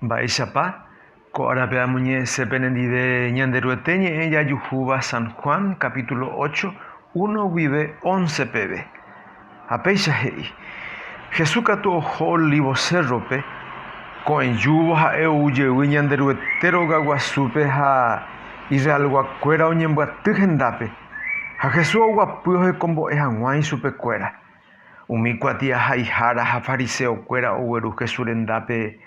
Mba'éichapa ko árape amoñe'ẽsépe nendive ñanderuete ñe'ẽ jajuhúva San Juan capítulo 8 1 guive 11 peve. Ha péicha he'i. Jesús katu oho Olivo Cerrope ko'ẽjúvo ha'e oujevy ñanderuete róga guasúpe ha Israelguakuéra oñembyaty hendápe. Ha Jesús oguapy ohekombo'e hag̃uã isupekuéra. Umi kuatiaha'ihára ha fariseokuéra ogueru Jesús rendápe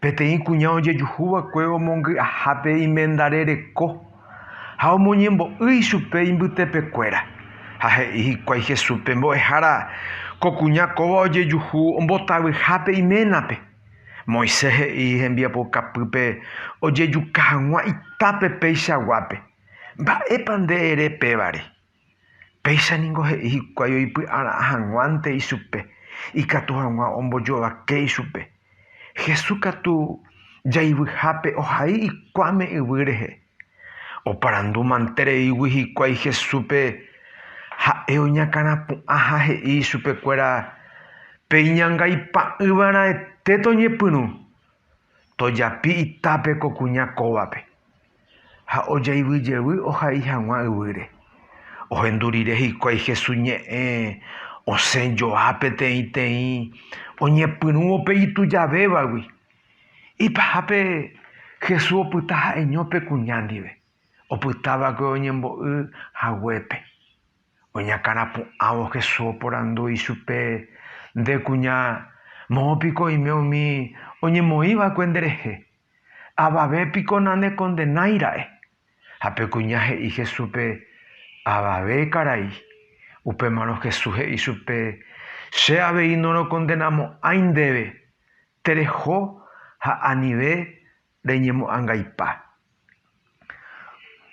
peteĩ kuña ojejuhúvakue omongy'ahápe imendare-reko ha omoñembo'y chupe imbytepekuéra. Ha he'i hikuái Jesúspe: mbo'ehára ko kuña kóva ojejuhu ombotavyhápe iménape. Moisés he'i hembiapokapýpe ojejuka hag̃uã itápe peichaguápe. Mba'épa nde ere pévare. Péichaniko he'i hikuái oipy'arã hag̃uánte ichupe, ikatu hag̃uã ombojovake ichupe. Jesús katu jaivyhápe ohai ikuáme yvy rehe. Oparandu mantereígui hikuái Jesúspe ha'e oñakãrapu'ã ha he'i chupekuéra: peiñangaipa'ỹvarãete toñepyrũ, tojapi itápe ko kuña kóvape. Ha ojaivyjevy ohai hag̃uã yvýre. Ohendu rire hikuái Jesús ñe'ẽ osẽjoa peteĩ oñepyrũvo pe itujavévagui. Ipahápe Jesús opyta ha'eñópe kuña ndive. Opytávake oñembo'y haguépe. Oñakãrapu'ãvo Jesús oporandu ichupe: nde kuña, mópiko oime umi oñemoĩva'ekue nderehe. Avavépiko nanekondenaíra'e. Ha pe kuña he'i Jesúspe: avave karai. Upémarõ Jesús he'i chupe: che avei norokondenamo'ãi ndéve, tereho ha anive reñemo'ãngaipa.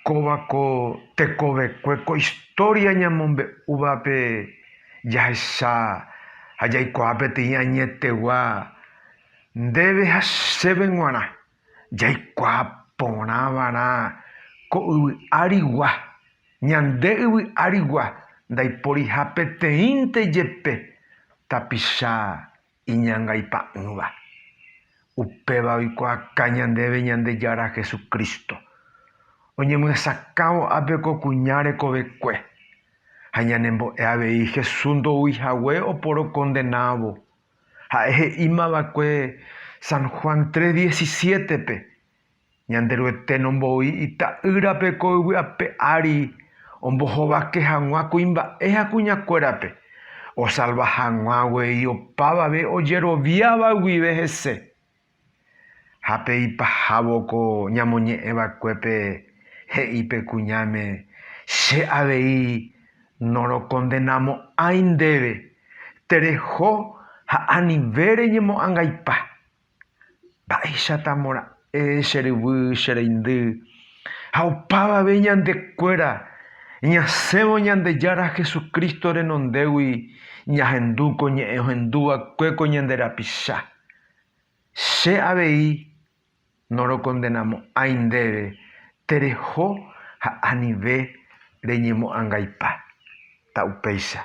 Kóvako tekovekue ko historia ñamombe'úvape jahecha ha jaikuaa peteĩ añetegua ndéve ha chéve g̃uarã jaikuaa porãvarã ko yvy árigua, ñande yvy árigua ndaiporiha peteĩnte jepe tapicha iñangaipa'ỹva. Upéva oikuaaka ñandéve Ñandejára Jesucristo. Oñemyasakãvo ápe ko kuña rekovekue. Ha ñanembo'e avei Jesús ndoúihague oporokondenávo. Ha'e he'ímavakue San Juan 3:17pe: ñanderuete nombo'i ita'ýrape ko yvy'ape ári ombohovake hag̃uã kuimba'e ha kuñakuérape. Osalva hag̃uãguei opávave ojeroviáva guive hese. Ha pe ipahávo ko ñamoñe'ẽvakuépe he'ípe kuñáme: che avei norokondenamo'ãi ndéve, tereho ha anive reñemo'ãngaipa. Mba'éichatamora'e che ryvy, che reindy. Ha opávave ñandekuéra ñasẽvo Ñandejára Jesucristo renondégui ñahendúko ñe'ẽ ohendúvakuéko ñande rapicha. Che avei norokondenamo'ãi ndéve, tereho ha anive reñemo'ãngaipa. Ta'upéicha.